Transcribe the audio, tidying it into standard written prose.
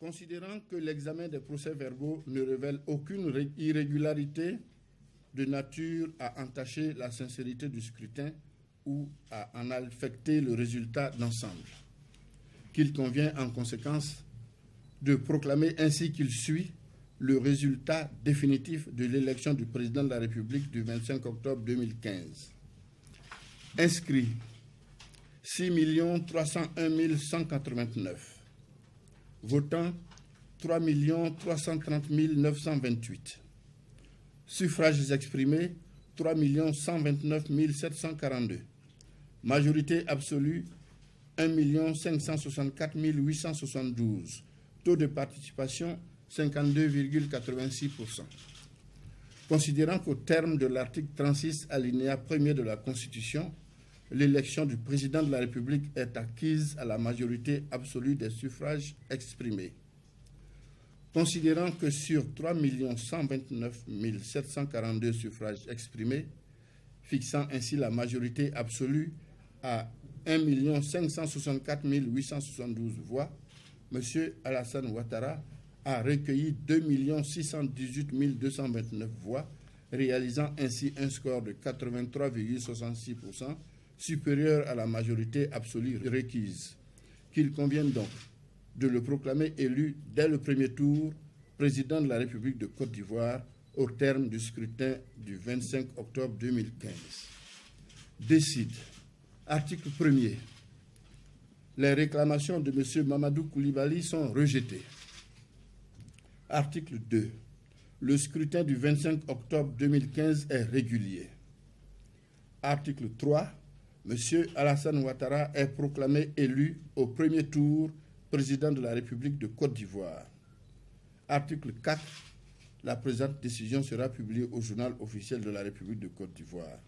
Considérant que l'examen des procès-verbaux ne révèle aucune irrégularité de nature à entacher la sincérité du scrutin ou à en affecter le résultat d'ensemble, qu'il convient en conséquence de proclamer ainsi qu'il suit le résultat définitif de l'élection du président de la République du 25 octobre 2015. Inscrits 6 301 189. Votants 3 330 928. Suffrages exprimés 3 129 742. Majorité absolue 1 564 872. Taux de participation 52,86%. Considérant qu'au terme de l'article 36 alinéa 1er de la Constitution, l'élection du président de la République est acquise à la majorité absolue des suffrages exprimés. Considérant que sur 3 129 742 suffrages exprimés, fixant ainsi la majorité absolue à 1 564 872 voix, M. Alassane Ouattara a recueilli 2 618 229 voix, réalisant ainsi un score de 83,66%, supérieur à la majorité absolue requise, qu'il convient donc de le proclamer élu dès le premier tour président de la République de Côte d'Ivoire au terme du scrutin du 25 octobre 2015. Décide. Article 1er. Les réclamations de M. Mamadou Koulibaly sont rejetées. Article 2. Le scrutin du 25 octobre 2015 est régulier. Article 3. M. Alassane Ouattara est proclamé élu au premier tour président de la République de Côte d'Ivoire. Article 4. La présente décision sera publiée au journal officiel de la République de Côte d'Ivoire.